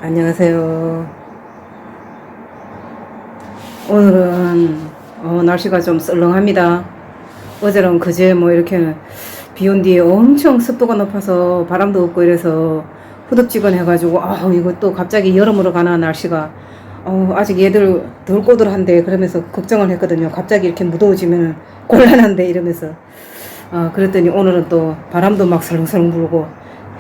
안녕하세요. 오늘은 날씨가 좀 썰렁합니다. 어제랑 그제 뭐 이렇게 비 온 뒤에 엄청 습도가 높아서 바람도 없고 이래서 후덥지근해가지고 이거 또 갑자기 여름으로 가나 날씨가 아직 얘들 덜 꼬들한데 그러면서 걱정을 했거든요. 갑자기 이렇게 무더워지면 곤란한데 이러면서 그랬더니 오늘은 또 바람도 막 설렁설렁 불고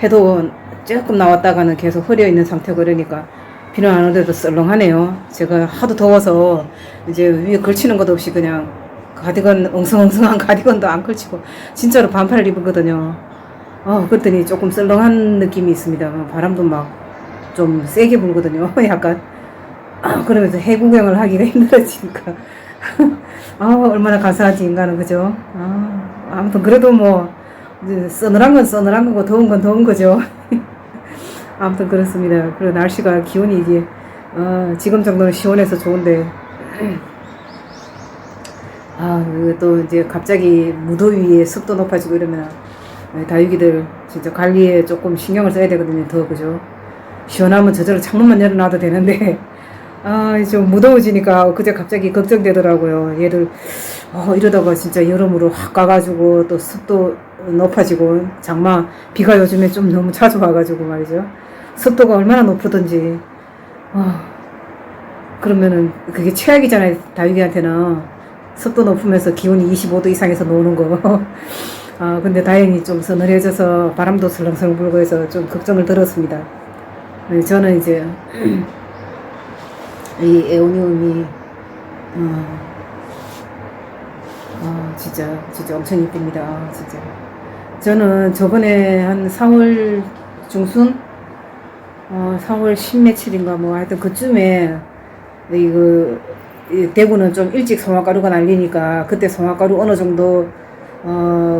해도 조금 나왔다가는 계속 흐려 있는 상태고 그러니까 비는 안 오는데도 썰렁하네요. 제가 하도 더워서 이제 위에 걸치는 것도 없이 그냥 가디건, 엉성엉성한 가디건도 안 걸치고 진짜로 반팔을 입었거든요. 그랬더니 조금 썰렁한 느낌이 있습니다. 바람도 막 좀 세게 불거든요. 약간 그러면서 해구경을 하기가 힘들어지니까 얼마나 감사하지 인간은. 그죠? 아무튼 그래도 뭐 이제 서늘한 건 서늘한 거고 더운 건 더운 거죠. 아무튼 그렇습니다. 그리고 날씨가 기온이 이게 지금 정도는 시원해서 좋은데 또 이제 갑자기 무더위에 습도 높아지고 이러면 다육이들 진짜 관리에 조금 신경을 써야 되거든요. 더 그죠? 시원하면 저절로 창문만 열어놔도 되는데 좀 무더워지니까 그제 갑자기 걱정되더라고요. 얘들 이러다가 진짜 여름으로 확 가가지고 또 습도 높아지고 장마 비가 요즘에 좀 너무 자주 와가지고 말이죠. 습도가 얼마나 높으든지 그러면은 그게 최악이잖아요. 다육이한테는 습도 높으면서 기온이 25도 이상에서 노는 거. 근데 다행히 좀 서늘해져서 바람도 슬렁슬렁 불고 해서 좀 걱정을 들었습니다. 저는 이제 이 에오니움이 진짜 엄청 이쁩니다. 진짜 저는 저번에 한 4월 중순 4월 10 며칠인가 뭐 하여튼 그쯤에 이거 대구는 좀 일찍 송화가루가 날리니까 그때 송화가루 어느 정도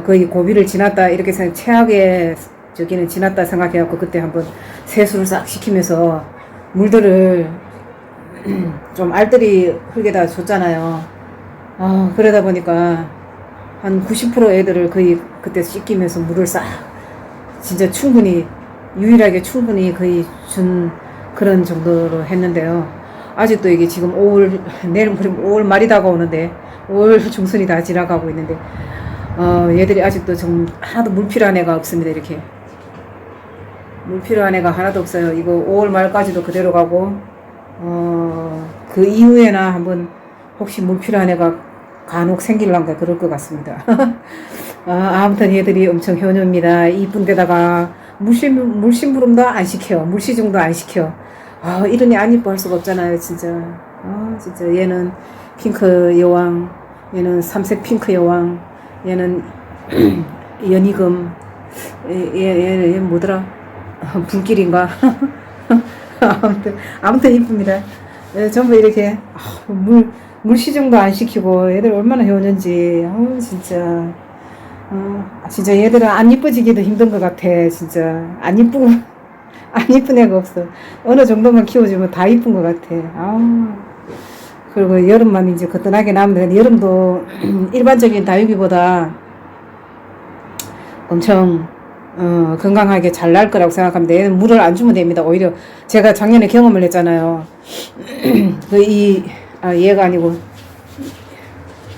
거의 고비를 지났다 이렇게 생각, 최악의 저기는 지났다 생각해갖고 그때 한번 세수를 싹 시키면서 물들을 좀 알뜰히 흙에다 줬잖아요. 그러다 보니까 한 90% 애들을 거의 그때 씻기면서 물을 싹 진짜 충분히 유일하게 충분히 거의 준 그런 정도로 했는데요. 아직도 이게 지금 5월 내일 5월 말이 다가오는데 5월 중순이 다 지나가고 있는데 얘들이 아직도 좀 하나도 물 필요한 애가 없습니다. 이렇게 물 필요한 애가 하나도 없어요. 이거 5월 말까지도 그대로 가고 그 이후에나 한번 혹시 물 필요한 애가 간혹 생길란가 그럴 것 같습니다. 아무튼 얘들이 엄청 효녀입니다. 이쁜 데다가 물심부름도 안 시켜. 물시중도 안 시켜. 이러니 안 이뻐 할 수가 없잖아요. 진짜. 진짜 얘는 핑크 여왕, 얘는 삼색 핑크 여왕, 얘는 연희금, 얘 뭐더라? 불길인가? 아무튼 이쁩니다. 전부 이렇게 물시중도 안 시키고 애들 얼마나 효는지 진짜 얘들은 안 이뻐지기도 힘든 것 같아. 진짜 안 이쁜 애가 없어. 어느 정도만 키워주면 다 이쁜 것 같아. 그리고 여름만 이제 거뜬하게 남으면 여름도 일반적인 다육이보다 엄청 건강하게 잘 날 거라고 생각합니다. 얘는 물을 안 주면 됩니다. 오히려 제가 작년에 경험을 했잖아요. 얘가 아니고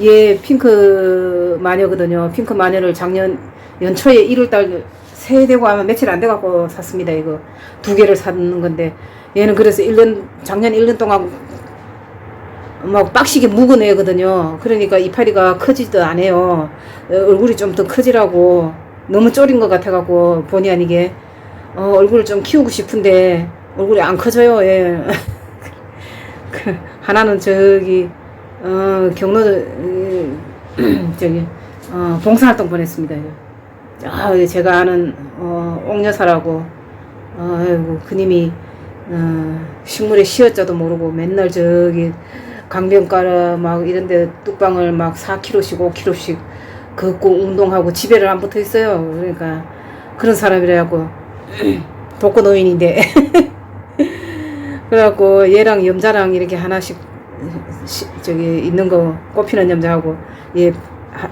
얘 핑크 마녀거든요. 핑크 마녀를 작년 연초에 1월달 새해 되고 아마 며칠 안 돼갖고 샀습니다. 이거 2개를 샀는 건데 얘는 그래서 작년 1년 동안 막 빡시게 묵은 애거든요. 그러니까 이파리가 크지도 않아요. 얼굴이 좀 더 크지라고 너무 쫄인 것 같아갖고 본의 아니게 얼굴을 좀 키우고 싶은데 얼굴이 안 커져요. 얘. 하나는 저기 경로 저기 봉사활동 보냈습니다. 제가 아는 옥여사라고 그님이 식물에 시어자도 모르고 맨날 저기 강변가라 막 이런데 뚝방을 막 4km씩 5km씩 걷고 운동하고 집에를 안 붙어 있어요. 그러니까 그런 사람이라고 독거노인인데 그래갖고 얘랑 염자랑 이렇게 하나씩 저기 있는 거 꽃피는 염자하고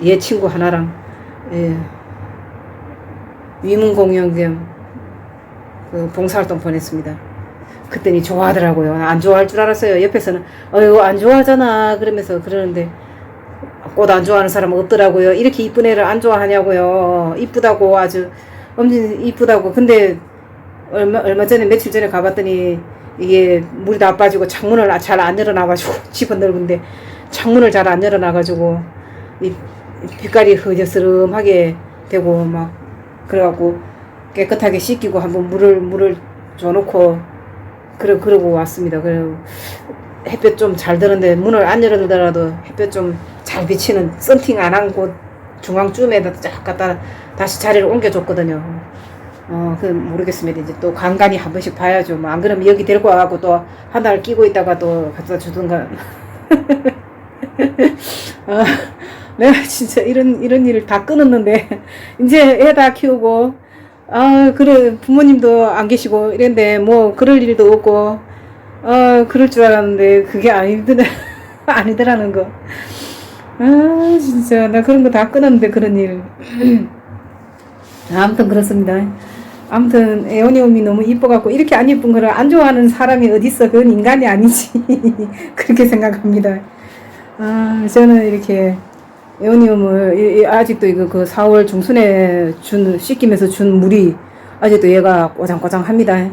얘 친구 하나랑 위문공연 겸 그 봉사활동 보냈습니다. 그랬더니 좋아하더라고요. 안 좋아할 줄 알았어요. 옆에서는 이거 안 좋아하잖아 그러면서 그러는데 꽃 안 좋아하는 사람은 없더라고요. 이렇게 이쁜 애를 안 좋아하냐고요. 이쁘다고 아주 엄청 이쁘다고. 근데 얼마 전에 며칠 전에 가봤더니 이게 물이 다 빠지고 창문을 잘 안 열어놔가지고 집은 넓은데 창문을 잘 안 열어놔가지고 이 빛깔이 흐저스름하게 되고 막 그래갖고 깨끗하게 씻기고 한번 물을 줘놓고 그러고 왔습니다. 그리고 햇볕 좀 잘 드는데 문을 안 열어두더라도 햇볕 좀 잘 비치는 썬팅 안 한 곳 중앙쯤에다 쫙 갖다 다시 자리를 옮겨줬거든요. 모르겠습니다. 이제 또 간간히 한 번씩 봐야죠. 뭐 안 그러면 여기 데리고 와갖고 또 한 달 끼고 있다가 또 갖다 주든가. 내가 진짜 이런 일을 다 끊었는데, 이제 애 다 키우고, 그래, 부모님도 안 계시고, 이랬는데, 뭐, 그럴 일도 없고, 그럴 줄 알았는데, 그게 아니더라는 거. 진짜, 나 그런 거 다 끊었는데, 그런 일. 아무튼 그렇습니다. 아무튼 에오니움이 너무 이뻐갖고 이렇게 안 이쁜 거를 안 좋아하는 사람이 어딨어. 그건 인간이 아니지. 그렇게 생각합니다. 저는 이렇게 에오니움을 아직도 이거 그 4월 중순에 씻기면서 준 물이 아직도 얘가 꼬장꼬장합니다.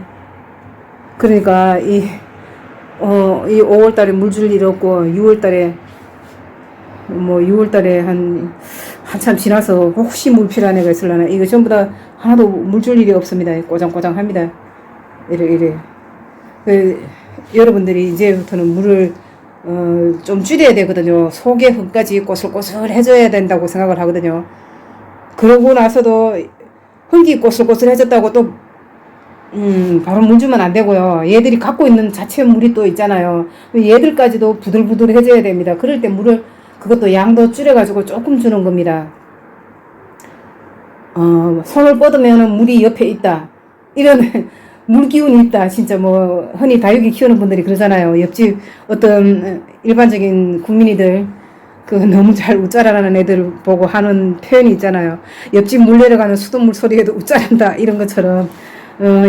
그러니까 이 5월달에 물 줄 일 없고 6월달에 한참 지나서 혹시 물 필요한 애가 있으려나 이거 전부 다 하나도 물 줄 일이 없습니다. 꼬장꼬장합니다. 이래. 여러분들이 이제부터는 물을 좀 줄여야 되거든요. 속의 흙까지 꼬슬꼬슬해져야 된다고 생각을 하거든요. 그러고 나서도 흙이 꼬슬꼬슬해졌다고 또 바로 물 주면 안 되고요. 얘들이 갖고 있는 자체 물이 또 있잖아요. 얘들까지도 부들부들해져야 됩니다. 그럴 때 물을 그것도 양도 줄여가지고 조금 주는 겁니다. 손을 뻗으면 물이 옆에 있다. 이런 물기운이 있다. 진짜 뭐 흔히 다육이 키우는 분들이 그러잖아요. 옆집 어떤 일반적인 국민이들 그 너무 잘 웃자라는 애들 보고 하는 표현이 있잖아요. 옆집 물 내려가는 수돗물 소리에도 웃자란다. 이런 것처럼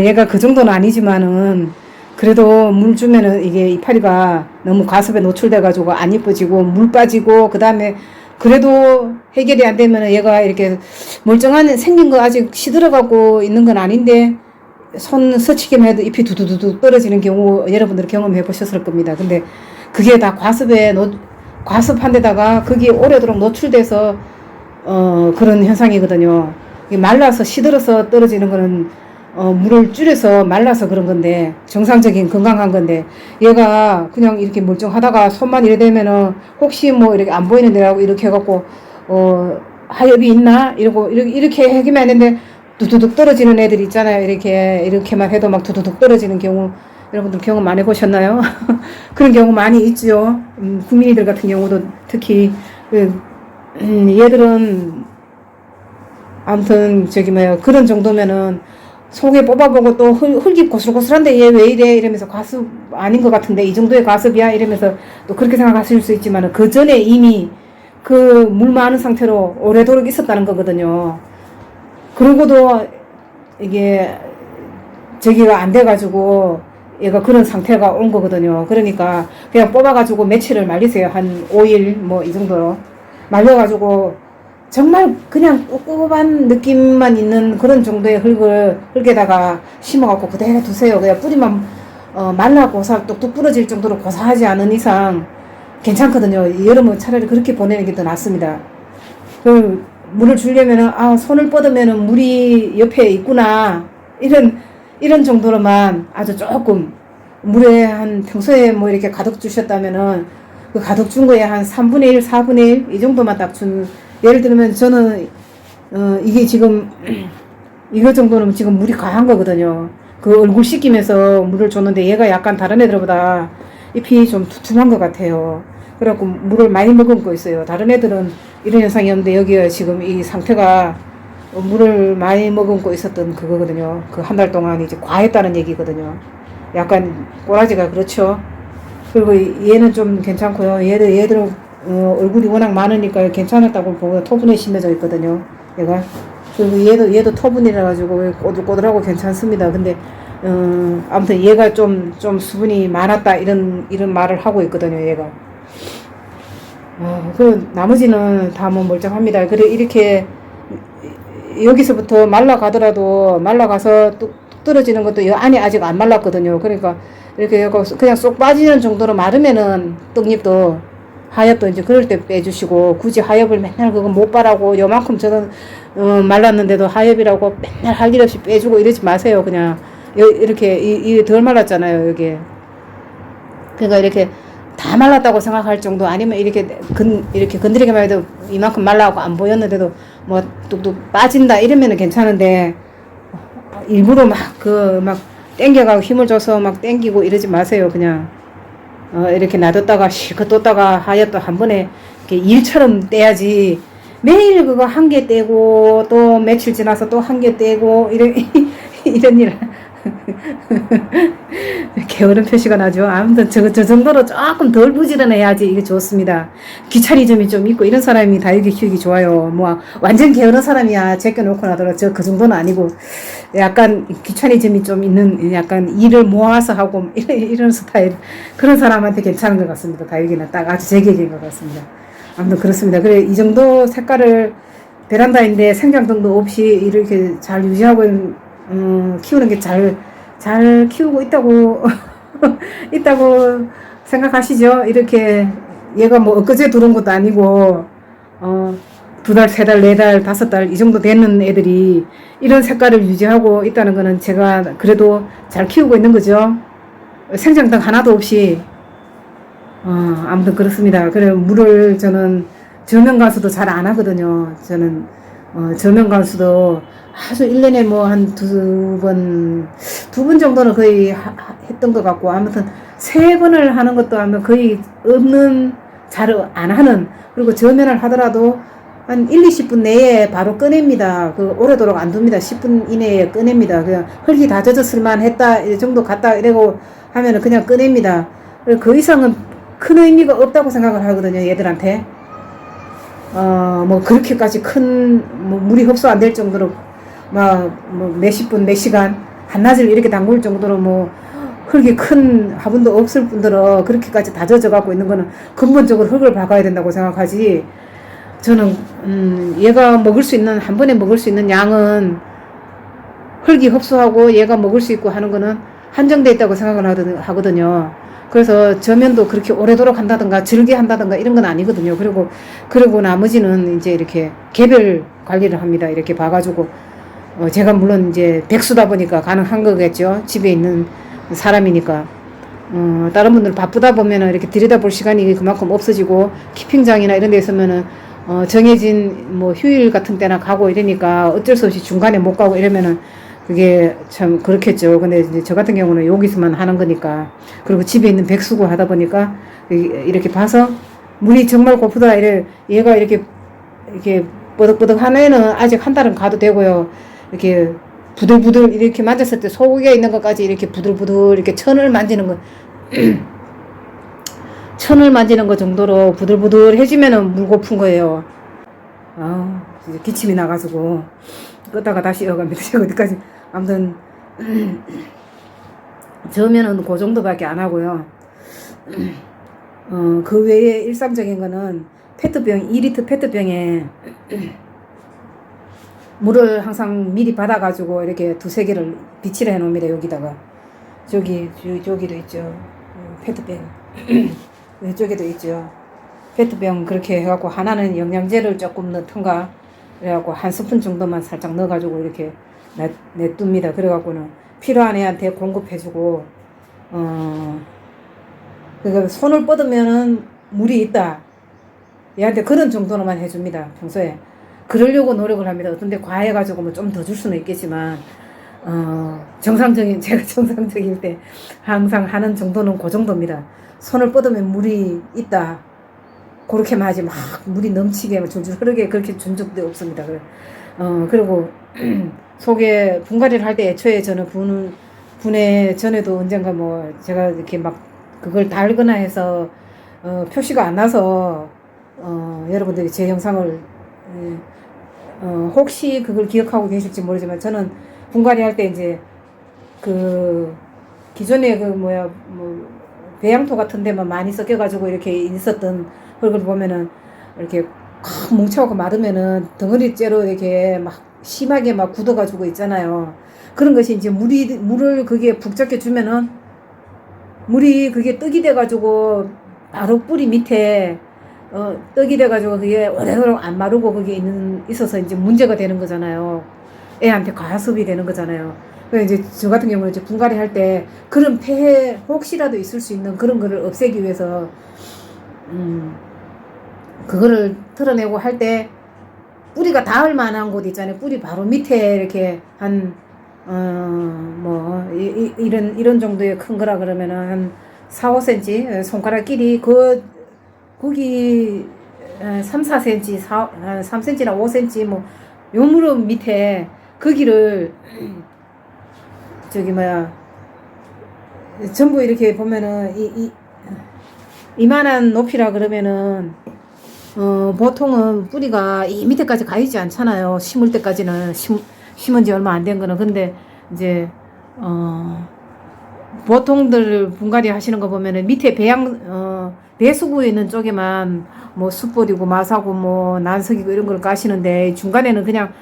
얘가 그 정도는 아니지만은 그래도 물 주면은 이게 이파리가 너무 과습에 노출돼가지고 안 예뻐지고 물 빠지고 그 다음에 그래도 해결이 안 되면 얘가 이렇게 멀쩡한 생긴 거 아직 시들어가고 있는 건 아닌데 손 스치기만 해도 ip이 두두두두 떨어지는 경우 여러분들 경험해 보셨을 겁니다. 근데 그게 다 과습한 데다가 그게 오래도록 노출돼서 그런 현상이거든요. 말라서 시들어서 떨어지는 거는 물을 줄여서 말라서 그런 건데 정상적인 건강한 건데 얘가 그냥 이렇게 멀쩡하다가 손만 이래 되면은 혹시 뭐 이렇게 안 보이는 데라고 이렇게 해갖고 하엽이 있나 이러고 이렇게 해기만 했는데 두두둑 떨어지는 애들 있잖아요. 이렇게만 해도 막 두두둑 떨어지는 경우 여러분들 경험 많이 보셨나요? 그런 경우 많이 있죠. 국민이들 같은 경우도 특히 얘들은 아무튼 그런 정도면은 속에 뽑아보고 또 흙이 고슬고슬한데 얘 왜 이래 이러면서 과습 아닌 것 같은데 이 정도의 과습이야 이러면서 또 그렇게 생각하실 수 있지만 그 전에 이미 그 물 많은 상태로 오래도록 있었다는 거거든요. 그러고도 이게 저기가 안 돼가지고 얘가 그런 상태가 온 거거든요. 그러니까 그냥 뽑아가지고 며칠을 말리세요. 한 5일 뭐 이 정도로 말려가지고 정말 그냥 꿉꿉한 느낌만 있는 그런 정도의 흙에다가 심어갖고 그대로 두세요. 그냥 뿌리만 말라 뚝뚝 부러질 정도로 고사하지 않은 이상 괜찮거든요. 여름은 차라리 그렇게 보내는 게 더 낫습니다. 물을 주려면은 손을 뻗으면은 물이 옆에 있구나 이런 정도로만 아주 조금 물에 한 평소에 뭐 이렇게 가득 주셨다면은 그 가득 준 거에 한 3분의 1, 4분의 1 이 정도만 딱 예를 들면 저는 이게 지금 이거 정도는 지금 물이 과한 거거든요. 그 얼굴 씻기면서 물을 줬는데 얘가 약간 다른 애들보다 잎이 좀 두툼한 것 같아요. 그래갖고 물을 많이 머금고 있어요. 다른 애들은 이런 현상이 없는데 여기가 지금 이 상태가 물을 많이 머금고 있었던 그거거든요. 그 한 달 동안 이제 과했다는 얘기거든요. 약간 꼬라지가 그렇죠. 그리고 얘는 좀 괜찮고요. 얘들은 얼굴이 워낙 많으니까 괜찮았다고 보고 토분에 심해져 있거든요. 얘가. 그리고 얘도 토분이라 가지고 꼬들꼬들하고 괜찮습니다. 근데 아무튼 얘가 좀 수분이 많았다 이런 말을 하고 있거든요, 얘가. 그 나머지는 다 뭐 멀쩡합니다. 그래 이렇게 여기서부터 말라가더라도 말라가서 뚝 떨어지는 것도 이 안이 아직 안 말랐거든요. 그러니까 이렇게 그냥 쏙 빠지는 정도로 마르면은 떡잎도 하엽도 이제 그럴 때 빼주시고, 굳이 하엽을 맨날 그거 못 바라고 요만큼 저는 말랐는데도 하엽이라고 맨날 할 일 없이 빼주고 이러지 마세요. 그냥 이렇게 이 덜 말랐잖아요, 여기. 그러니까 이렇게 다 말랐다고 생각할 정도, 아니면 이렇게 건드리기만 해도 이만큼 말라고 안 보였는데도 뭐 뚝뚝 빠진다 이러면은 괜찮은데, 일부러 막 땡겨가고 힘을 줘서 막 땡기고 이러지 마세요. 그냥 이렇게 놔뒀다가 실컷 뒀다가 하얗도 한 번에 이렇게 일처럼 떼야지. 매일 그거 한 개 떼고 또 며칠 지나서 또 한 개 떼고 이런 일 게으른 표시가 나죠. 아무튼 저 정도로 조금 덜 부지런해야지 이게 좋습니다. 귀차니즘이 좀 있고 이런 사람이 다육이 키우기 좋아요. 뭐 완전 게으른 사람이야 제껴놓고 나더라 저 그 정도는 아니고, 약간 귀차니즘이 좀 있는, 약간 일을 모아서 하고 이런 스타일, 그런 사람한테 괜찮은 것 같습니다. 다육이는 딱 아주 제 계기인 것 같습니다. 아무튼 그렇습니다. 그래 이 정도 색깔을 베란다인데 생장등도 없이 이렇게 잘 유지하고 키우는 게 잘 키우고 있다고 있다고 생각하시죠? 이렇게 얘가 뭐 엊그제 들어온 것도 아니고 2달, 3달, 4달, 5달 이 정도 되는 애들이 이런 색깔을 유지하고 있다는 거는 제가 그래도 잘 키우고 있는 거죠. 생장등 하나도 없이. 아무튼 그렇습니다. 그래 물을 저는 저면관수도 잘 안 하거든요. 저는 저면관수도 아주 1년에 뭐 한 두 번 정도는 거의 했던 것 같고, 아무튼 3번을 하는 것도 하면 거의 없는, 잘 안 하는. 그리고 저면을 하더라도 한 1, 20분 내에 바로 꺼냅니다. 그 오래도록 안 둡니다. 10분 이내에 꺼냅니다. 그냥 흙이 다 젖었을만 했다 이 정도 갔다 이러고 하면은 그냥 꺼냅니다. 그 이상은 큰 의미가 없다고 생각을 하거든요, 얘들한테. 뭐 그렇게까지 큰 물이 흡수 안 될 정도로 뭐 몇십 분, 몇 시간 한낮을 이렇게 담글 정도로 뭐 흙이 큰 화분도 없을 뿐더러 그렇게까지 다 젖어 갖고 있는 거는 근본적으로 흙을 박아야 된다고 생각하지. 저는 얘가 먹을 수 있는, 한 번에 먹을 수 있는 양은 흙이 흡수하고 얘가 먹을 수 있고 하는 거는 한정돼 있다고 생각을 하거든요. 그래서 저면도 그렇게 오래도록 한다든가 즐게 한다든가 이런 건 아니거든요. 그리고 나머지는 이제 이렇게 개별 관리를 합니다. 이렇게 봐가지고 제가 물론 이제 백수다 보니까 가능한 거겠죠. 집에 있는 사람이니까. 다른 분들 바쁘다 보면은 이렇게 들여다볼 시간이 그만큼 없어지고, 키핑장이나 이런 데 있으면은 정해진 뭐 휴일 같은 때나 가고 이러니까 어쩔 수 없이 중간에 못 가고 이러면은 그게 참 그렇겠죠. 근데 이제 저 같은 경우는 여기서만 하는 거니까, 그리고 집에 있는 백수고 하다 보니까 이렇게 봐서 물이 정말 고프다 얘가 이렇게 뻐덕뻐덕 한 애는 아직 한 달은 가도 되고요. 이렇게 부들부들 이렇게 만졌을 때 속에 있는 것까지 이렇게 부들부들 이렇게 천을 만지는 거 정도로 부들부들해지면은 물 고픈 거예요. 이제 기침이 나가지고 끄다가 다시 이어갑니다. 제가 어디까지. 아무튼 저면은 그 정도밖에 안 하고요. 그 외에 일상적인 거는 페트병, 2리터 페트병에 물을 항상 미리 받아가지고 이렇게 2-3개를 비치를 해놓습니다. 여기다가 저기도 있죠. 페트병 이쪽에도 있죠. 페트병 그렇게 해갖고 하나는 영양제를 조금 넣던가 그래갖고 한 스푼 정도만 살짝 넣어가지고 이렇게 내둡니다. 그래갖고는 필요한 애한테 공급해주고, 그러니까 손을 뻗으면은 물이 있다, 얘한테 그런 정도로만 해줍니다. 평소에 그러려고 노력을 합니다. 어떤데 과해가지고 뭐 좀 더 줄 수는 있겠지만, 제가 정상적일 때 항상 하는 정도는 그 정도입니다. 손을 뻗으면 물이 있다, 그렇게만 하지 막 물이 넘치게 줄줄 흐르게 그렇게 준 적도 없습니다. 그리고 속에 분갈이를 할 때 애초에 저는 분해 전에도 언젠가 뭐 제가 이렇게 막 그걸 달거나 해서 표시가 안 나서 여러분들이 제 영상을 혹시 그걸 기억하고 계실지 모르지만, 저는 분갈이 할 때 이제 그 기존에 그 뭐야 뭐 배양토 같은 데만 많이 섞여가지고 이렇게 있었던 흙을 보면은 이렇게 콱 뭉쳐갖고 마르면은 덩어리째로 이렇게 막 심하게 막 굳어가지고 있잖아요. 그런 것이 이제 물을 그게 북적여 주면은 물이 그게 떡이 돼가지고 바로 뿌리 밑에 떡이 돼가지고 그게 오래도록 안 마르고 그게 있어서 이제 문제가 되는 거잖아요. 애한테 과습이 되는 거잖아요. 그래서 이제 저 같은 경우는 이제 분갈이 할 때 그런 폐해 혹시라도 있을 수 있는 그런 거를 없애기 위해서 그거를 털어내고 할 때 뿌리가 닿을 만한 곳 있잖아요. 뿌리 바로 밑에 이렇게 한 이런 정도의 큰 거라 그러면은 한 4, 5cm 손가락 길이 거기 3, 4cm, 3cm나 5cm 뭐 요 무릎 밑에 거기를 저기 뭐야 전부 이렇게 보면은 이만한 높이라 그러면은 보통은 뿌리가 이 밑에까지 가 있지 않잖아요. 심을 때까지는 심은 지 얼마 안 된 거는. 근데 이제 보통들 분갈이 하시는 거 보면은 밑에 배수구에 있는 쪽에만 뭐 숯불이고 마사고 뭐 난석이고 이런 걸 까시는데 중간에는 그냥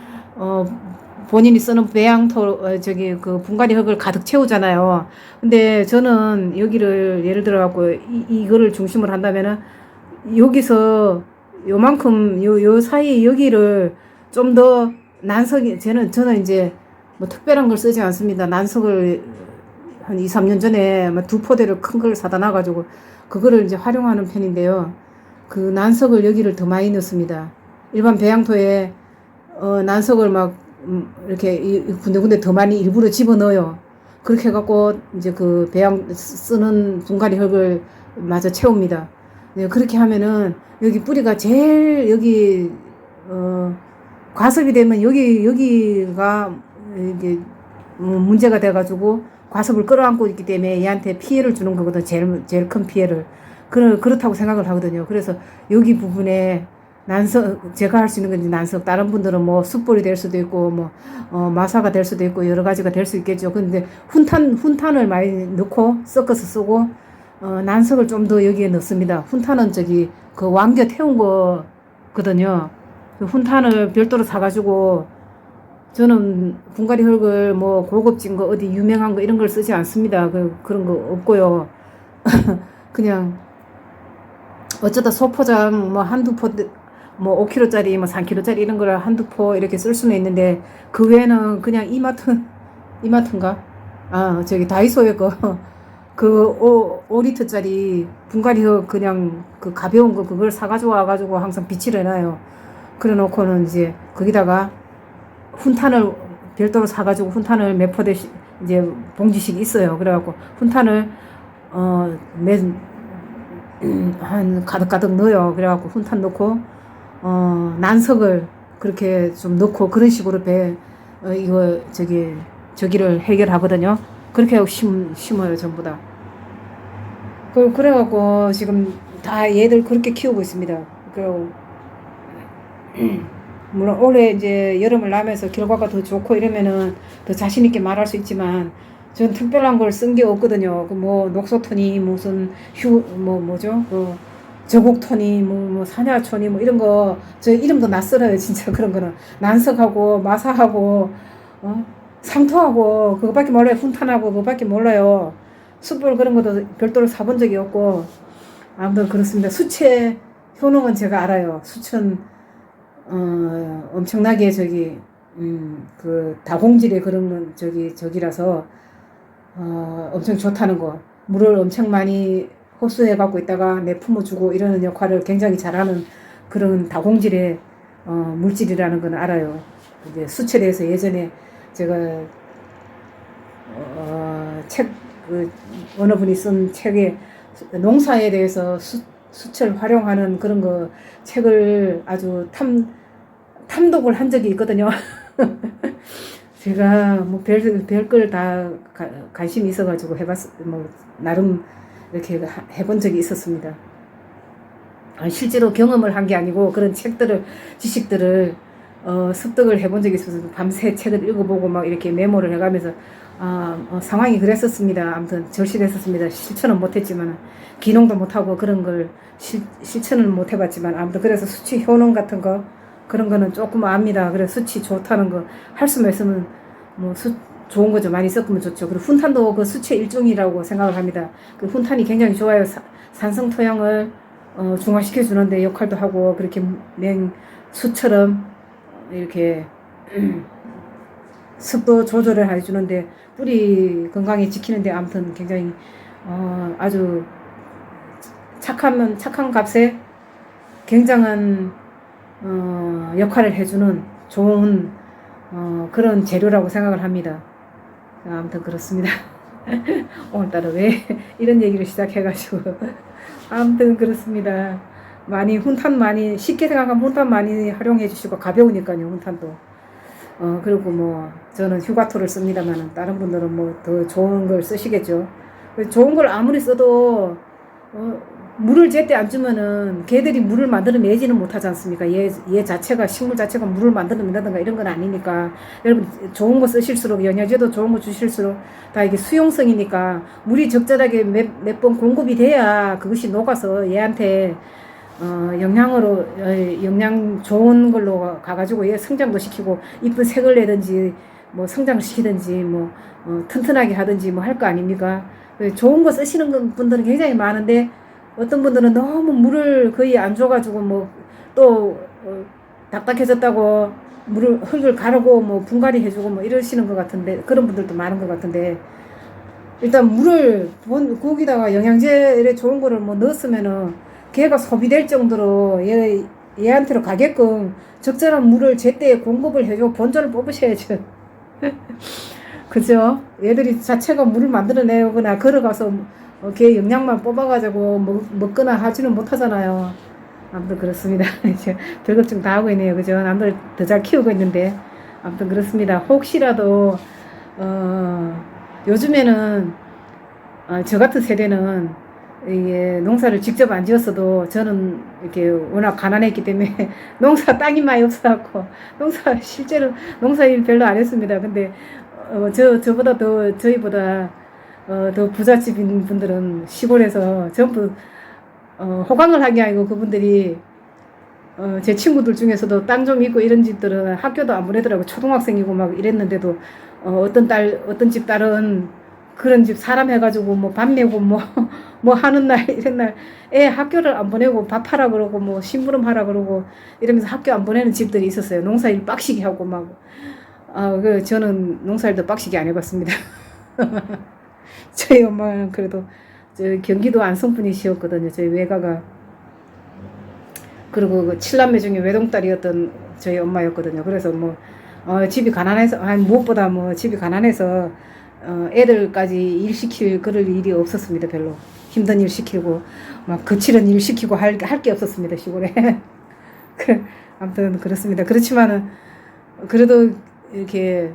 본인이 쓰는 배양토 저기 그 분갈이 흙을 가득 채우잖아요. 근데 저는 여기를 예를 들어 갖고 이거를 중심으로 한다면은 여기서 요만큼 요 사이 여기를 좀 더 난석이 저는 이제 뭐 특별한 걸 쓰지 않습니다. 난석을 한 2, 3년 전에 두 포대를 큰 걸 사다 놔가지고 그거를 이제 활용하는 편인데요. 그 난석을 여기를 더 많이 넣습니다. 일반 배양토에 난석을 막 이렇게 군데군데 더 많이 일부러 집어넣어요. 그렇게 해갖고 이제 그 배양 쓰는 분갈이 흙을 마저 채웁니다. 그렇게 하면은 여기 뿌리가 제일 여기 과습이 되면 여기가 이게 문제가 돼가지고 과습을 끌어안고 있기 때문에 얘한테 피해를 주는 거거든. 제일 큰 피해를. 그렇다고 생각을 하거든요. 그래서 여기 부분에 난석, 제가 할 수 있는 건 이제 난석, 다른 분들은 뭐 숯불이 될 수도 있고, 뭐, 마사가 될 수도 있고, 여러 가지가 될 수 있겠죠. 근데 훈탄을 많이 넣고, 섞어서 쓰고, 난석을 좀 더 여기에 넣습니다. 훈탄은 그 왕겨 태운 거거든요. 그 훈탄을 별도로 사가지고, 저는 분갈이 흙을 뭐 고급진 거, 어디 유명한 거 이런 걸 쓰지 않습니다. 그런 거 없고요. 그냥, 어쩌다 소포장 뭐 한두 포, 뭐 5kg짜리, 뭐 3kg짜리 이런 걸 한두 포 이렇게 쓸 수는 있는데, 그 외에는 그냥 이마트인가? 저기 다이소에 그 5리터짜리 분갈이 흙 그냥 그 가벼운 거 그걸 사가지고 와가지고 항상 비치를 해놔요. 그래 놓고는 이제 거기다가 훈탄을 별도로 사가지고 훈탄을 몇 포대씩 이제 봉지씩 있어요. 그래갖고 훈탄을 한 가득가득 넣어요. 그래갖고 훈탄 넣고 난석을 그렇게 좀 넣고 그런 식으로 이거 저기를 해결하거든요. 그렇게 하고 심어요 전부 다. 그래갖고 지금 다 얘들 그렇게 키우고 있습니다. 그리고 물론 올해 이제 여름을 나면서 결과가 더 좋고 이러면은 더 자신 있게 말할 수 있지만 전 특별한 걸 쓴 게 없거든요. 그 뭐 녹소토니 무슨 뭐죠? 그 저곡토니 뭐 사냐초니 뭐 이런 거 저 이름도 낯설어요 진짜. 그런 거는 난석하고 마사하고 상토하고 그거밖에 몰라요. 훈탄하고 그거밖에 몰라요. 숯불 그런 것도 별도로 사본 적이 없고 아무튼 그렇습니다. 수채 효능은 제가 알아요. 수천 엄청나게 그 다공질의 그런 저기라서 엄청 좋다는 거. 물을 엄청 많이 흡수해 갖고 있다가 내품어 주고 이러는 역할을 굉장히 잘하는 그런 다공질의 물질이라는 건 알아요. 이제 수채에 대해서 예전에 제가 어느 분이 쓴 책에 농사에 대해서 수채를 활용하는 그런 거 책을 아주 탐독을 한 적이 있거든요. 제가 뭐 별걸 다 관심이 있어가지고 뭐 나름 이렇게 해본 적이 있었습니다. 실제로 경험을 한 게 아니고 그런 지식들을 습득을 해본 적이 있어서 밤새 책을 읽어보고 막 이렇게 메모를 해가면서 상황이 그랬었습니다. 아무튼 절실했었습니다. 실천은 못했지만 기농도 못하고 그런 걸 실천은 못해봤지만 아무튼 그래서 수치 효능 같은 거 그런 거는 조금 압니다. 그래서 수치 좋다는 거 할 수만 있으면 뭐 좋은 거 좀 많이 섞으면 좋죠. 그리고 훈탄도 그 수치의 일종이라고 생각을 합니다. 그 훈탄이 굉장히 좋아요. 산성 토양을 중화시켜 주는데 역할도 하고 그렇게 맹수처럼 이렇게 습도 조절을 해주는데 뿌리 건강히 지키는데 아무튼 굉장히 아주 착한 값에 굉장한 역할을 해주는 좋은 그런 재료라고 생각을 합니다. 아무튼 그렇습니다. 오늘따라 왜 이런 얘기를 시작해가지고 아무튼 그렇습니다. 훈탄 많이 쉽게 생각하면 훈탄 많이 활용해 주시고 가벼우니까요 훈탄도. 그리고 뭐 저는 휴가토를 씁니다만 다른 분들은 뭐 더 좋은 걸 쓰시겠죠. 좋은 걸 아무리 써도 물을 제때 안 주면은 걔들이 물을 만들어내지는 못하지 않습니까? 얘 자체가 식물 자체가 물을 만들어낸다든가 이런 건 아니니까 여러분 좋은 거 쓰실수록 영양제도 좋은 거 주실수록 다 이게 수용성이니까 물이 적절하게 몇 번 공급이 돼야 그것이 녹아서 얘한테 영양 좋은 걸로 가가지고 얘 성장도 시키고 이쁜 색을 내든지 뭐 성장을 시키든지 뭐 튼튼하게 하든지 뭐 할 거 아닙니까? 좋은 거 쓰시는 분들은 굉장히 많은데 어떤 분들은 너무 물을 거의 안 줘가지고 뭐 또 딱딱해졌다고 흙을 가르고 뭐 분갈이 해주고 뭐 이러시는 것 같은데 그런 분들도 많은 것 같은데 일단 물을 거기다가 영양제에 좋은 거를 뭐 넣었으면은 걔가 소비될 정도로 얘한테로 가게끔 적절한 물을 제때 공급을 해주고 본전을 뽑으셔야죠. 그죠? 얘들이 자체가 물을 만들어내거나 걸어가서 걔 영양만 뽑아가지고 먹거나 하지는 못하잖아요. 아무튼 그렇습니다. 이제 별 걱정 다 하고 있네요. 그죠? 남들 더 잘 키우고 있는데. 아무튼 그렇습니다. 혹시라도, 요즘에는, 저 같은 세대는 이게 농사를 직접 안 지었어도 저는 이렇게 워낙 가난했기 때문에 농사 땅이 많이 없어갖고 실제로 농사일 별로 안 했습니다. 근데 저보다 저희보다 더 부잣집인 분들은 시골에서 전부 호강을 한 게 아니고 그분들이 제 친구들 중에서도 땅 좀 있고 이런 집들은 학교도 안 보내더라고. 초등학생이고 막 이랬는데도 어떤 집 딸은 그런 집 사람 해가지고 뭐 밥 내고 뭐 하는 날 이런 날 애 학교를 안 보내고 밥하라 그러고 뭐 심부름 하라 그러고 이러면서 학교 안 보내는 집들이 있었어요. 농사일 빡시게 하고 막. 저는 농사일도 빡시게 안 해봤습니다. 저희 엄마는 그래도 경기도 안성분이시었거든요. 저희 외가가. 그리고 그 7남매 중에 외동딸이었던 저희 엄마였거든요. 그래서 뭐 집이 가난해서 무엇보다 뭐 집이 가난해서 애들까지 일 시킬 그럴 일이 없었습니다. 별로 힘든 일 시키고 막 거칠은 일 시키고 할 게 없었습니다. 시골에. 아무튼 그렇습니다. 그렇지만은 그래도 이렇게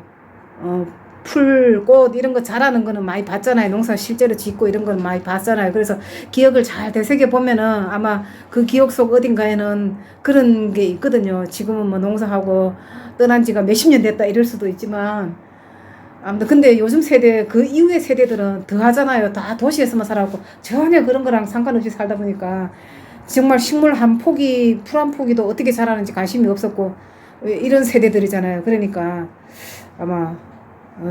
풀, 꽃 이런 거 자라는 거는 많이 봤잖아요. 농사 실제로 짓고 이런 건 많이 봤잖아요. 그래서 기억을 잘 되새겨 보면은 아마 그 기억 속 어딘가에는 그런 게 있거든요. 지금은 뭐 농사하고 떠난 지가 몇십 년 됐다 이럴 수도 있지만 아무튼 근데 요즘 세대 그 이후의 세대들은 더 하잖아요. 다 도시에서만 살아갖고 전혀 그런 거랑 상관없이 살다 보니까 정말 식물 한 포기, 풀 한 포기도 어떻게 자라는지 관심이 없었고 이런 세대들이잖아요. 그러니까 아마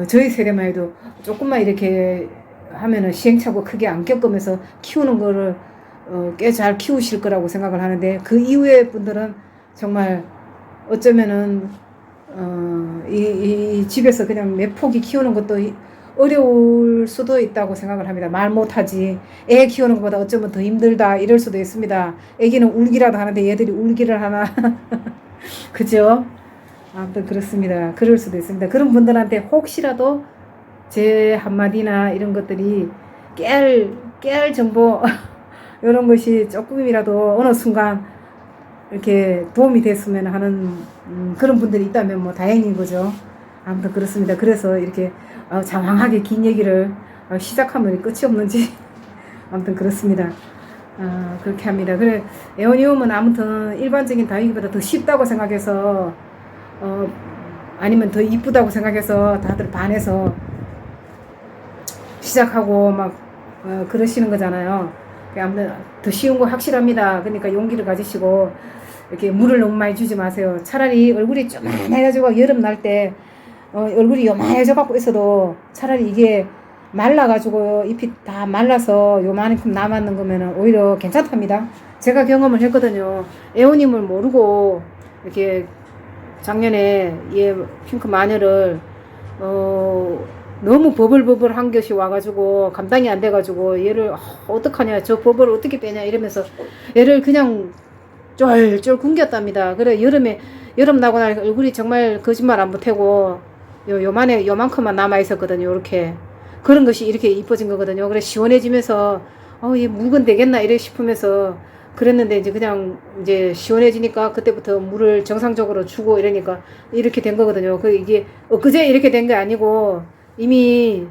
저희 세대만 해도 조금만 이렇게 하면은 시행착오 크게 안 겪으면서 키우는 거를 꽤 잘 키우실 거라고 생각을 하는데 그 이후의 분들은 정말 어쩌면은 이 집에서 그냥 몇 포기 키우는 것도 어려울 수도 있다고 생각을 합니다. 말 못하지. 애 키우는 것보다 어쩌면 더 힘들다 이럴 수도 있습니다. 애기는 울기라도 하는데 얘들이 울기를 하나. 그죠? 아무튼 그렇습니다. 그럴 수도 있습니다. 그런 분들한테 혹시라도 제 한마디나 이런 것들이 깨알 정보 이런 것이 조금이라도 어느 순간 이렇게 도움이 됐으면 하는 그런 분들이 있다면 뭐 다행인 거죠. 아무튼 그렇습니다. 그래서 이렇게 장황하게 긴 얘기를 시작하면 끝이 없는지 아무튼 그렇습니다. 그렇게 합니다. 그래 에오니움은 아무튼 일반적인 다육이보다 더 쉽다고 생각해서 아니면 더 이쁘다고 생각해서 다들 반해서 시작하고 막 그러시는 거잖아요. 아무튼 더 쉬운 거 확실합니다. 그러니까 용기를 가지시고 이렇게 물을 너무 많이 주지 마세요. 차라리 얼굴이 쪼만해가지고 여름 날 때 얼굴이 요만해져 갖고 있어도 차라리 이게 말라가지고 잎이 다 말라서 요만큼 남았는 거면은 오히려 괜찮답니다. 제가 경험을 했거든요. 에오님을 모르고 이렇게 작년에 얘 핑크 마녀를 너무 버블버블 한 것이 와가지고 감당이 안 돼가지고 얘를 어떡하냐 저 버블을 어떻게 빼냐 이러면서 얘를 그냥 쫄쫄 굶겼답니다. 그래 여름 나고 나니까 얼굴이 정말 거짓말 안 보태고 요만큼만 남아 있었거든요. 이렇게 그런 것이 이렇게 이뻐진 거거든요. 그래 시원해지면서 얘 묽은 되겠나 이래 싶으면서 그랬는데 이제 그냥 이제 시원해지니까 그때부터 물을 정상적으로 주고 이러니까 이렇게 된 거거든요. 이게 엊그제 이렇게 된 게 아니고 이미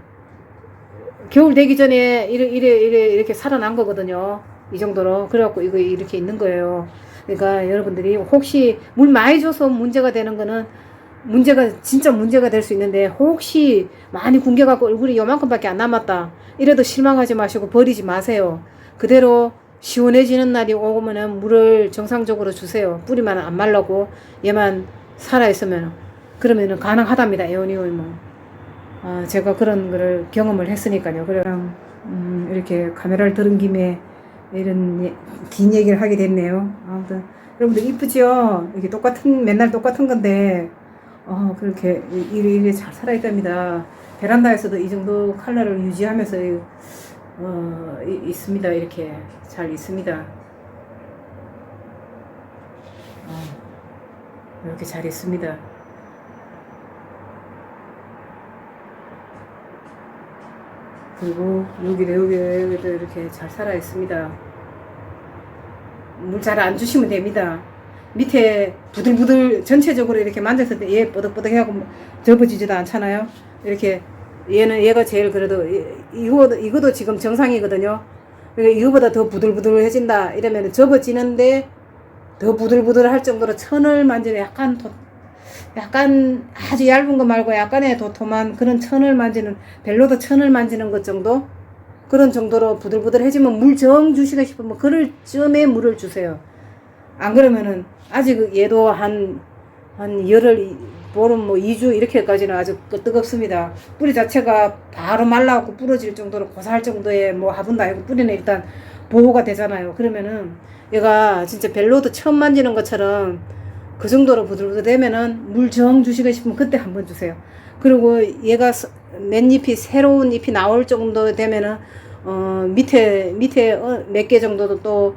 겨울 되기 전에 이렇게 살아난 거거든요. 이 정도로. 그래갖고 이거 이렇게 있는 거예요. 그러니까 여러분들이 혹시 물 많이 줘서 문제가 되는 거는 진짜 문제가 될 수 있는데 혹시 많이 굶겨갖고 얼굴이 요만큼밖에 안 남았다. 이래도 실망하지 마시고 버리지 마세요. 그대로 시원해지는 날이 오면은 물을 정상적으로 주세요. 뿌리만 안 말라고 얘만 살아있으면 그러면은 가능하답니다. 에오니오임은. 제가 그런 거를 경험을 했으니까요. 그냥 이렇게 카메라를 들은 김에 이런 긴 얘기를 하게 됐네요. 아무튼 여러분들 이쁘죠? 이게 맨날 똑같은 건데 그렇게 이래 잘 살아있답니다. 베란다에서도 이 정도 컬러를 유지하면서 있습니다. 이렇게 잘 있습니다. 이렇게 잘 있습니다. 그리고 여기도 이렇게 잘 살아 있습니다. 물 잘 안 주시면 됩니다. 밑에 부들부들 전체적으로 이렇게 만졌을 때 얘 뽀득뽀득해갖고 접어지지도 않잖아요. 이렇게 얘가 제일 그래도 이거도 지금 정상이거든요. 그러니까 이거보다 더 부들부들해진다 이러면 접어지는데 더 부들부들할 정도로 천을 만지는 약간 아주 얇은 거 말고 약간의 도톰한 그런 천을 만지는 벨로도 천을 만지는 것 정도 그런 정도로 부들부들해지면 물 정 주시고 싶으면 그럴 쯤에 물을 주세요. 안 그러면은 아직 얘도 한 열흘 보름 2주 이렇게까지는 아주 뜨겁습니다. 뿌리 자체가 바로 말라갖고 부러질 정도로 고사할 정도의 화분도 아니고 뿌리는 일단 보호가 되잖아요. 그러면은 얘가 진짜 벨로도 처음 만지는 것처럼 그 정도로 부들부들 되면은 물 정 주시고 싶으면 그때 한번 주세요. 그리고 얘가 맨잎이 새로운 잎이 나올 정도 되면은 밑에 몇 개 정도도 또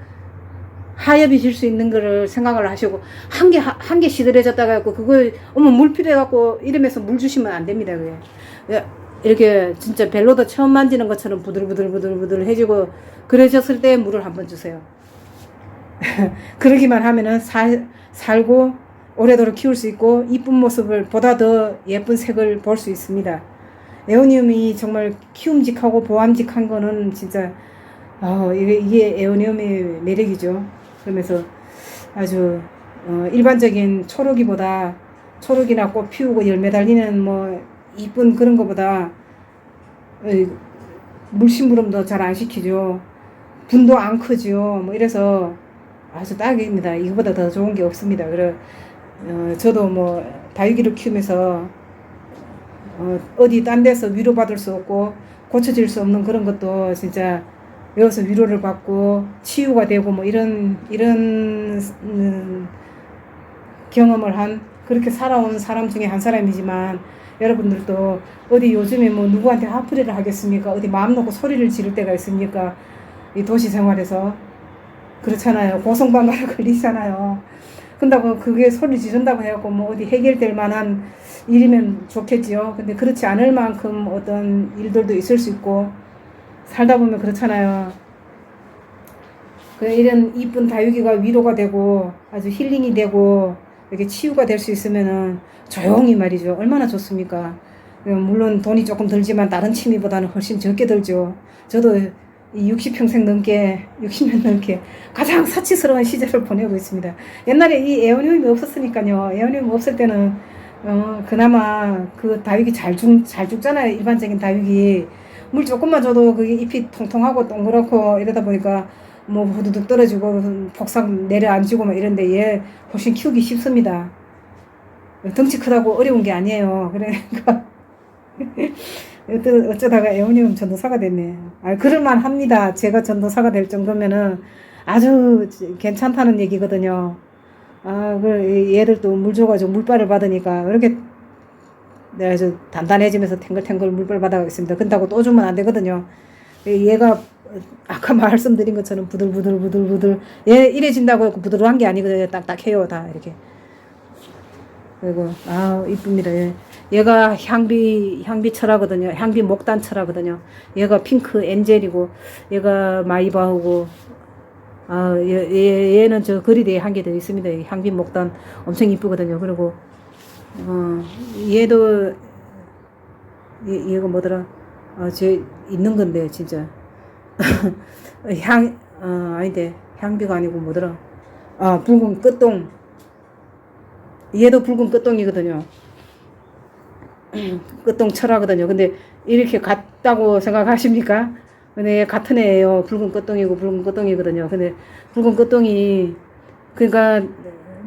하엽이 질 수 있는 거를 생각을 하시고 한 개 시들해졌다가 해갖고 그걸 물 필요해갖고 이러면서 물 주시면 안 됩니다. 그게 이렇게 진짜 벨로도 처음 만지는 것처럼 부들부들 해지고 그러셨을 때 물을 한번 주세요. 그러기만 하면은 살고 오래도록 키울 수 있고 이쁜 모습을 보다 더 예쁜 색을 볼 수 있습니다. 에오니움이 정말 키움직하고 보암직한 거는 진짜 이게 에오니움의 매력이죠. 그러면서 아주 일반적인 초록이보다 초록이나 꽃 피우고 열매 달리는 이쁜 그런 거보다 물심부름도 잘 안 시키죠. 분도 안 크죠. 이래서 아주 딱입니다. 이거보다 더 좋은 게 없습니다. 그래 저도 다육이를 키우면서 어디 딴 데서 위로받을 수 없고 고쳐질 수 없는 그런 것도 진짜 여기서 위로를 받고 치유가 되고 이런 경험을 한 그렇게 살아온 사람 중에 한 사람이지만 여러분들도 어디 요즘에 누구한테 화풀이를 하겠습니까? 어디 마음 놓고 소리를 지를 때가 있습니까? 이 도시 생활에서 그렇잖아요. 고성방가를 걸리잖아요. 근다고 그게 소리 지른다고 해갖고 어디 해결될 만한 일이면 좋겠지요. 근데 그렇지 않을 만큼 어떤 일들도 있을 수 있고 살다 보면 그렇잖아요. 이런 이쁜 다육이가 위로가 되고 아주 힐링이 되고 이렇게 치유가 될 수 있으면은 조용히 말이죠. 얼마나 좋습니까? 물론 돈이 조금 들지만 다른 취미보다는 훨씬 적게 들죠. 저도 60평생 넘게 60년 넘게 가장 사치스러운 시절을 보내고 있습니다. 옛날에 이 에어니움이 없었으니까요. 에어니움 없을 때는 그나마 그 다육이 잘 죽잖아요. 일반적인 다육이 물 조금만 줘도 그게 잎이 통통하고 동그랗고 이러다 보니까 뭐 후두둑 떨어지고 폭삭 내려앉고 막 이런데 얘 훨씬 키우기 쉽습니다. 덩치 크다고 어려운 게 아니에요. 그러니까 어쩌다가 애원이면 전도사가 됐네. 아, 그럴만 합니다. 제가 전도사가 될 정도면은 아주 괜찮다는 얘기거든요. 아, 얘들 또 물 줘가지고 물빨을 받으니까 그렇게 내가 아주 단단해지면서 탱글탱글 물빨 받아가겠습니다. 근다고 또 주면 안 되거든요. 얘가 아까 말씀드린 것처럼 부들부들 얘 이래진다고 부들부들한 게 아니거든요. 딱딱해요 다 이렇게. 그리고 아 이쁩니다. 얘가 향비 철하거든요. 향비 목단 철하거든요. 얘가 핑크 엔젤이고 얘가 마이바흐고 아 얘는 저 거리대에 한 개 더 있습니다. 향비 목단 엄청 이쁘거든요. 그리고 얘도 얘가 뭐더라? 저 있는 건데 진짜 아닌데 향비가 아니고 뭐더라? 붉은 끝동. 얘도 붉은 끝동이거든요. 끝동 철하거든요. 근데 이렇게 같다고 생각하십니까? 근데 같은 애예요. 붉은 끝동이고 붉은 끝동이거든요. 근데 붉은 끝동이 그러니까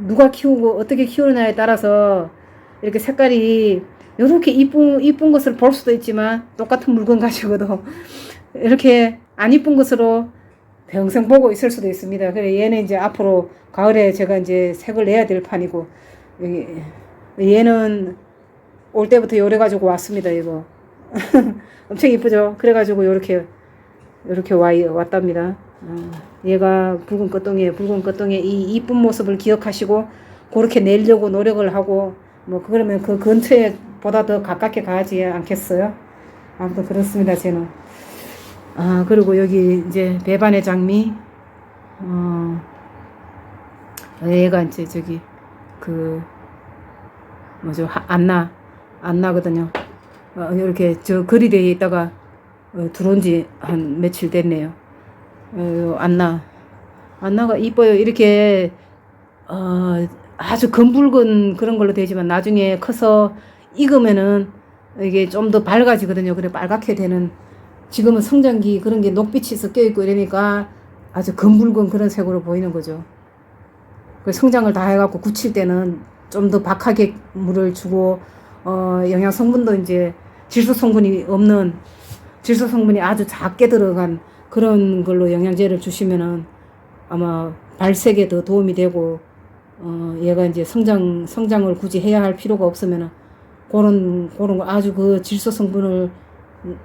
누가 키우고 어떻게 키우느냐에 따라서 이렇게 색깔이 이렇게 이쁜 것을 볼 수도 있지만 똑같은 물건 가지고도 이렇게 안 이쁜 것으로 평생 보고 있을 수도 있습니다. 그래 얘는 이제 앞으로 가을에 제가 이제 색을 내야 될 판이고 얘는 올 때부터 요래 가지고 왔습니다. 이거 엄청 이쁘죠. 그래가지고 요렇게 왔답니다. 얘가 붉은 끝동이에요. 붉은 끝동의 이 이쁜 모습을 기억하시고 그렇게 내려고 노력을 하고 뭐 그러면 그 근처에 보다 더 가깝게 가지 않겠어요? 아무튼 그렇습니다. 저는 그리고 여기 이제 배반의 장미 얘가 이제 저기 그 뭐죠 안나거든요. 이렇게 저 거리대에 있다가 들어온 지 한 며칠 됐네요. 안나가 이뻐요. 이렇게 아주 검붉은 그런 걸로 되지만 나중에 커서 익으면은 이게 좀 더 밝아지거든요. 그래 빨갛게 되는 지금은 성장기 그런 게 녹빛이 섞여 있고 이러니까 아주 검붉은 그런 색으로 보이는 거죠. 그 성장을 다 해갖고 굳힐 때는 좀 더 박하게 물을 주고 영양 성분도 이제 질소 성분이 없는 질소 성분이 아주 작게 들어간 그런 걸로 영양제를 주시면은 아마 발색에 더 도움이 되고 얘가 이제 성장을 굳이 해야 할 필요가 없으면은 그런 거 아주 그 질소 성분을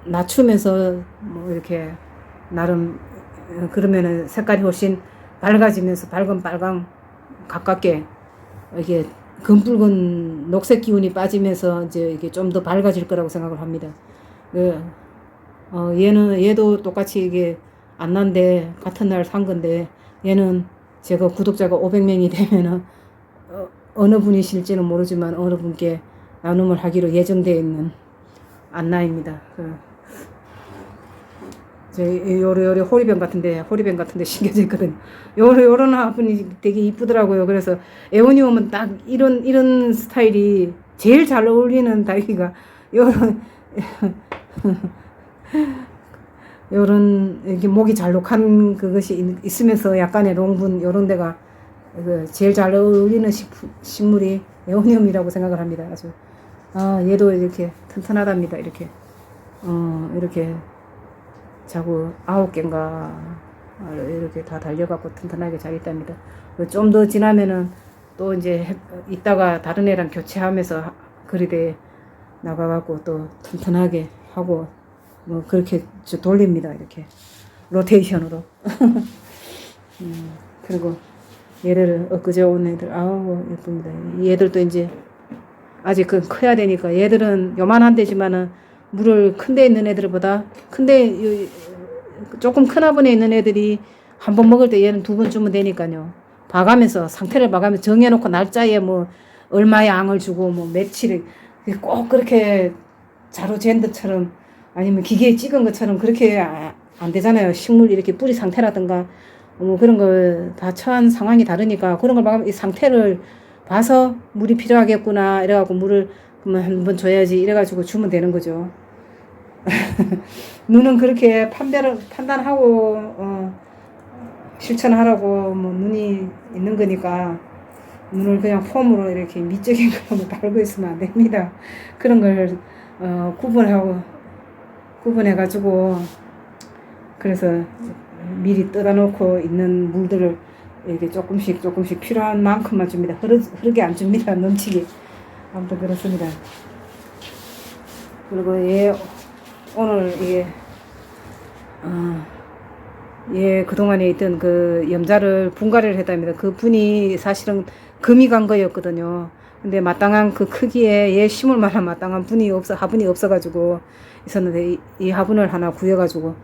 낮추면서 뭐 이렇게 나름 그러면은 색깔이 훨씬 밝아지면서 밝은 빨강 가깝게 이게 검붉은 녹색 기운이 빠지면서 이제 이게 좀 더 밝아질 거라고 생각을 합니다. 얘도 똑같이 이게 안 난데 같은 날 산 건데 얘는 제가 구독자가 500명이 되면은 어느 분이실지는 모르지만 어느 분께 나눔을 하기로 예정되어 있는 안나입니다. 요래 호리병 같은데 신겨져 있거든요. 요런 화분이 되게 이쁘더라고요. 그래서 애원이 오면 딱 이런 스타일이 제일 잘 어울리는 다이가 요런 이렇게 목이 잘록한 그것이 있으면서 약간의 롱분 요런 데가 제일 잘 어울리는 식물이 에오니움이라고 생각을 합니다. 아주 얘도 이렇게 튼튼하답니다. 이렇게 자구 9개인가 이렇게 다 달려갖고 튼튼하게 잘 있답니다. 좀 더 지나면은 또 이제 이따가 다른 애랑 교체하면서 거리대에 나가갖고 또 튼튼하게 하고 뭐 그렇게 돌립니다. 이렇게 로테이션으로. 그리고 얘를 엊그제 온 애들 예쁩니다. 얘들도 이제 아직 커야 되니까 얘들은 요만한 데지만은 물을 큰 데 있는 애들보다 큰데 조금 큰 화분에 있는 애들이 한 번 먹을 때 얘는 2번 주면 되니까요. 봐가면서 상태를 봐가면서 정해놓고 날짜에 뭐 얼마의 양을 주고 뭐 며칠을 꼭 그렇게 자로 잰 것처럼 아니면 기계에 찍은 것처럼 그렇게 안 되잖아요. 식물 이렇게 뿌리 상태라든가 뭐 그런 거 다 처한 상황이 다르니까 그런 걸 봐가면 이 상태를 봐서 물이 필요하겠구나 이래갖고 물을 그러면 한 번 줘야지 이래가지고 주면 되는 거죠. 눈은 그렇게 판단하고 실천하라고 뭐 눈이 있는 거니까 눈을 그냥 폼으로 이렇게 미적인 걸로 달고 있으면 안 됩니다. 그런 걸 구분해가지고 그래서 미리 뜯어 놓고 있는 물들을 이렇게 조금씩 필요한 만큼만 줍니다. 흐르게 안 줍니다. 넘치게. 아무튼 그렇습니다. 그리고 오늘 그동안에 있던 그 염자를 분갈이를 했답니다. 그 분이 사실은 금이 간 거였거든요. 근데 마땅한 그 크기에 심을 만한 마땅한 화분이 없어가지고 있었는데 이 화분을 하나 구해가지고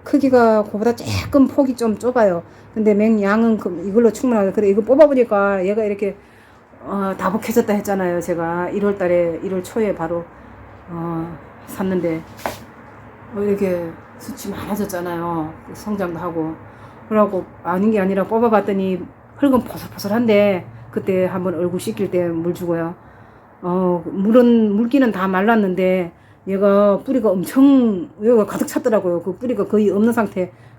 크기가 그보다 조금 폭이 좀 좁아요. 근데 양은 이걸로 충분하고 그래 이거 뽑아보니까 얘가 이렇게 다복해졌다 했잖아요. 제가 1월 초에 바로 샀는데 이렇게 수치 많아졌잖아요. 성장도 하고 그러고 아닌 게 아니라 뽑아봤더니 흙은 포슬포슬한데 그때 한번 얼굴 씻길 때 물 주고요. 물기는 다 말랐는데 얘가 뿌리가 여기가 가득 찼더라고요. 그 뿌리가 거의 없는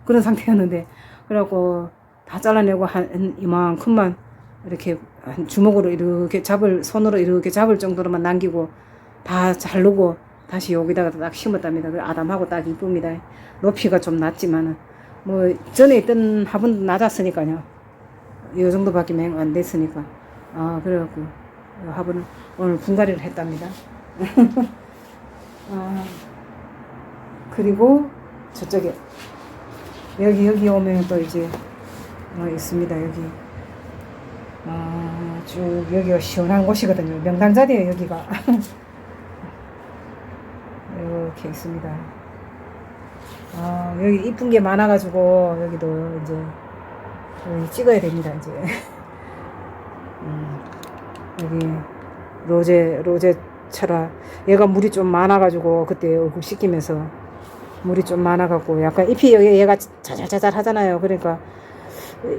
그런 상태였는데 그래갖고 다 잘라내고 한 이만큼만 이렇게 한 주먹으로 이렇게 손으로 이렇게 잡을 정도로만 남기고 다 자르고 다시 여기다가 딱 심었답니다. 아담하고 딱 이쁩니다. 높이가 좀 낮지만은 뭐 전에 있던 화분도 낮았으니까요. 이 정도밖에 안 됐으니까 그래갖고 화분을 오늘 분갈이를 했답니다. 그리고 저쪽에 여기 오면 또 이제 있습니다. 여기 쭉 여기가 시원한 곳이거든요. 명당자리에요 여기가. 이렇게 있습니다. 여기 이쁜 게 많아가지고 여기도 이제 여기 찍어야 됩니다. 이제 여기 로제 철화 얘가 물이 좀 많아가지고 그때 얼굴 씻기면서 물이 좀 많아갖고 약간 잎이 얘가 자잘자잘 하잖아요. 그러니까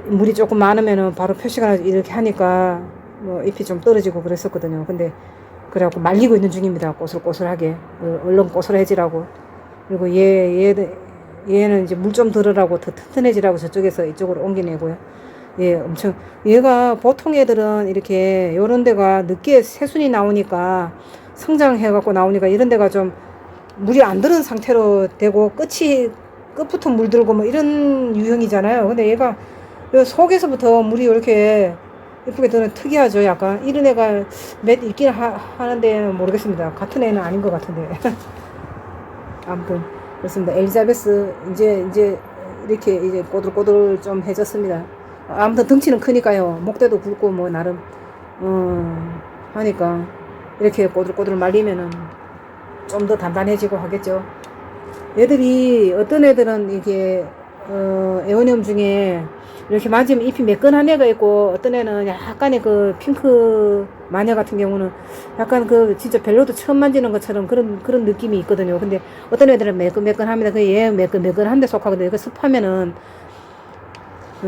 물이 조금 많으면은 바로 표시가 이렇게 하니까 뭐 잎이 좀 떨어지고 그랬었거든요. 근데 그래갖고 말리고 있는 중입니다. 꼬슬꼬슬하게 얼른 꼬슬해지라고. 그리고 얘는 이제 물 좀 들으라고 더 튼튼해지라고 저쪽에서 이쪽으로 옮겨내고요. 엄청 얘가 보통 애들은 이렇게 요런 데가 늦게 새순이 나오니까 성장해갖고 나오니까 이런 데가 좀 물이 안 들은 상태로 되고 끝부터 물 들고 뭐 이런 유형이잖아요. 근데 얘가 요 속에서부터 물이 이렇게 예쁘게 드는 특이하죠. 약간 이런 애가 몇 있긴 하는데 모르겠습니다. 같은 애는 아닌 것 같은데. 아무튼 그렇습니다. 엘리자베스 이제 이렇게 이제 꼬들꼬들 좀 해졌습니다. 아무튼 덩치는 크니까요. 목대도 굵고 뭐 나름 하니까 이렇게 꼬들꼬들 말리면은 좀 더 단단해지고 하겠죠. 애들이 어떤 애들은 이게 에오니움 중에 이렇게 만지면 잎이 매끈한 애가 있고 어떤 애는 약간의 그 핑크 마녀 같은 경우는 약간 진짜 벨로도 처음 만지는 것처럼 그런 느낌이 있거든요. 근데 어떤 애들은 매끈매끈합니다. 얘 매끈매끈한데 속하거든요. 습하면은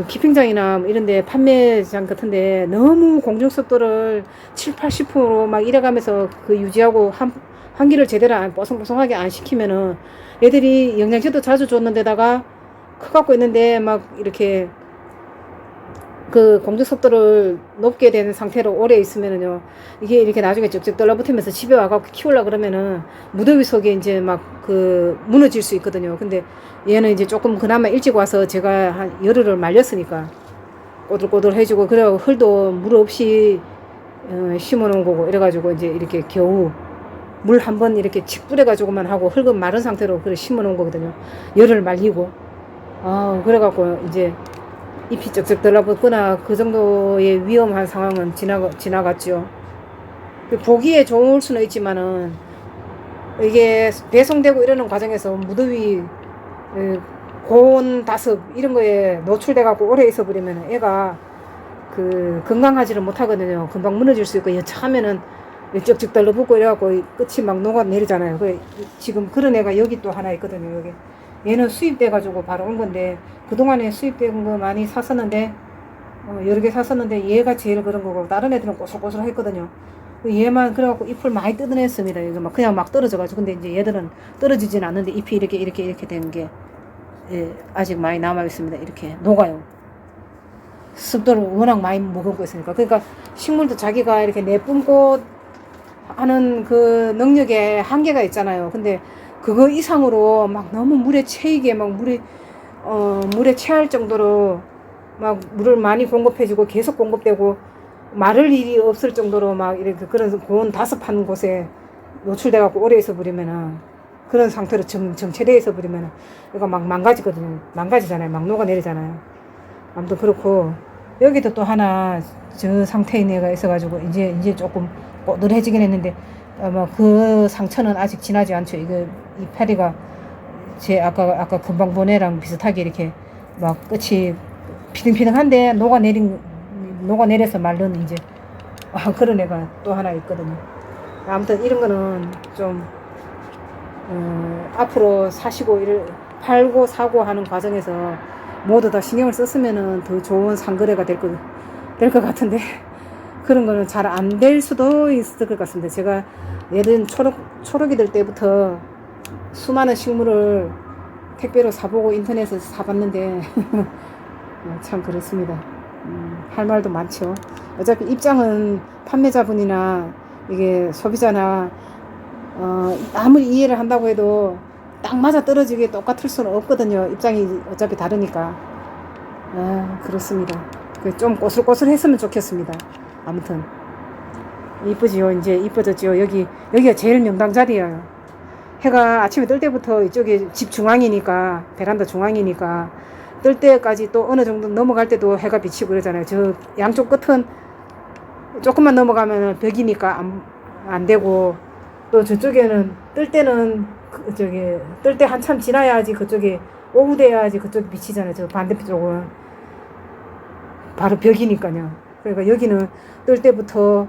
키핑장이나 이런데 판매장 같은데 너무 공중습도를 70-80%막 이래가면서 유지하고 환기를 제대로 뽀송뽀송하게 안 시키면은 애들이 영양제도 자주 줬는데다가 커갖고 있는데 막 이렇게 공중습도를 높게 된 상태로 오래 있으면은요, 이게 이렇게 나중에 쩍쩍 떨어붙으면서 집에 와갖고 키우려 그러면은 무더위 속에 이제 무너질 수 있거든요. 근데 얘는 이제 조금 그나마 일찍 와서 제가 한 열흘을 말렸으니까 꼬들꼬들해지고, 그래고 흙도 물 없이 심어 놓은 거고, 이래가지고 이제 이렇게 겨우 물 한번 이렇게 칙 뿌려가지고만 하고 흙은 마른 상태로 심어 놓은 거거든요. 열흘 말리고. 그래갖고 이제 잎이 쩍쩍 들어붙거나 그 정도의 위험한 상황은 지나갔죠. 보기에 좋을 수는 있지만은 이게 배송되고 이러는 과정에서 무더위, 고온 다습 이런 거에 노출돼 갖고 오래 있어 버리면 애가 건강하지를 못하거든요. 금방 무너질 수 있고, 여차하면은 쩍쩍 달라붙고 이래갖고 끝이 막 녹아내리잖아요. 지금 그런 애가 여기 또 하나 있거든요. 여기 얘는 수입돼가지고 바로 온 건데, 그동안에 수입된 거 많이 샀었는데 여러 개 샀었는데 얘가 제일 그런 거고, 다른 애들은 꼬슬꼬슬 했거든요. 얘만 그래갖고 잎을 많이 뜯어냈습니다. 이거 막 그냥 막 떨어져가지고. 근데 이제 얘들은 떨어지진 않는데 잎이 이렇게 된 게, 예, 아직 많이 남아 있습니다. 이렇게 녹아요. 습도를 워낙 많이 머금고 있으니까. 그러니까 식물도 자기가 이렇게 내뿜고 하는 그 능력에 한계가 있잖아요. 근데 그거 이상으로 막 너무 물에 채이게 막 물에 채할 정도로 막 물을 많이 공급해주고 계속 공급되고 마를 일이 없을 정도로 막 이렇게 그런 고온 다습한 곳에 노출돼갖고 오래 있어 버리면은, 그런 상태로 정체돼 있어 버리면은 이거 막 망가지거든요. 망가지잖아요. 막 녹아내리잖아요. 아무튼 그렇고, 여기도 또 하나 저 상태인 애가 있어가지고 이제 조금 꼬들해지긴 했는데, 아마 그 상처는 아직 지나지 않죠. 이거 이 파리가 제 아까 금방 본 애랑 비슷하게 이렇게 막 끝이 피등피등한데 녹아내려서 말른 이제 그런 애가 또 하나 있거든요. 아무튼 이런 거는 좀 앞으로 팔고 사고 하는 과정에서 모두 다 신경을 썼으면은 더 좋은 상거래가 될 것 같은데, 그런 거는 잘 안 될 수도 있을 것 같습니다. 제가 얘는 초록이 될 때부터 수많은 식물을 택배로 사보고 인터넷에서 사봤는데 참 그렇습니다. 할 말도 많죠. 어차피 입장은 판매자분이나 이게 소비자나 아무리 이해를 한다고 해도 딱 맞아 떨어지게 똑같을 수는 없거든요. 입장이 어차피 다르니까. 그렇습니다. 좀 꼬슬꼬슬했으면 좋겠습니다. 아무튼 이쁘지요. 이제 이뻐졌지요. 여기가 제일 명당 자리예요. 해가 아침에 뜰 때부터 이쪽에 집 중앙이니까, 베란다 중앙이니까 뜰 때까지 또 어느 정도 넘어갈 때도 해가 비치고 그러잖아요. 저 양쪽 끝은 조금만 넘어가면 벽이니까 안 되고, 또 저쪽에는 뜰 때는 뜰 때 한참 지나야지 그쪽에 오후 돼야지 그쪽에 비치잖아요. 저 반대쪽은 바로 벽이니까요. 그러니까 여기는 뜰 때부터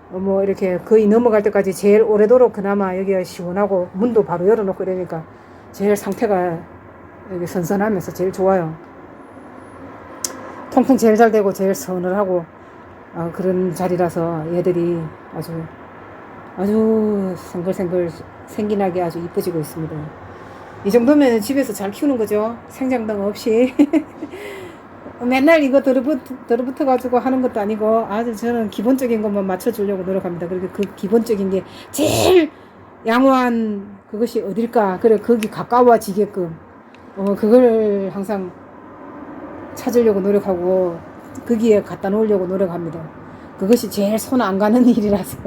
뭐 이렇게 거의 넘어갈 때까지 제일 오래도록 그나마 여기가 시원하고 문도 바로 열어놓고 이러니까 제일 상태가 여기 선선하면서 제일 좋아요. 통풍 제일 잘 되고 제일 서늘하고 그런 자리라서 얘들이 아주 생글생글 생기나게 아주 이뻐지고 있습니다. 이 정도면 집에서 잘 키우는 거죠. 생장등 없이. 맨날 이거 들어붙어가지고 하는 것도 아니고, 아주 저는 기본적인 것만 맞춰주려고 노력합니다. 그리고 그 기본적인 게 제일 양호한 그것이 어딜까? 그래, 거기 가까워지게끔, 그걸 항상 찾으려고 노력하고, 거기에 갖다 놓으려고 노력합니다. 그것이 제일 손 안 가는 일이라서.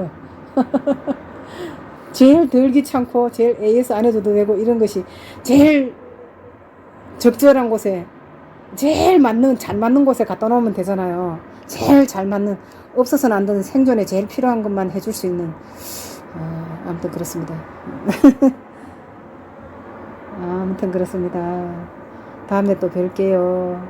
제일 덜 귀찮고, 제일 AS 안 해줘도 되고, 이런 것이 제일 적절한 곳에, 제일 잘 맞는 곳에 갖다 놓으면 되잖아요. 제일 잘 맞는, 없어서는 안 되는 생존에 제일 필요한 것만 해줄 수 있는, 아무튼 그렇습니다. 아무튼 그렇습니다. 다음에 또 뵐게요.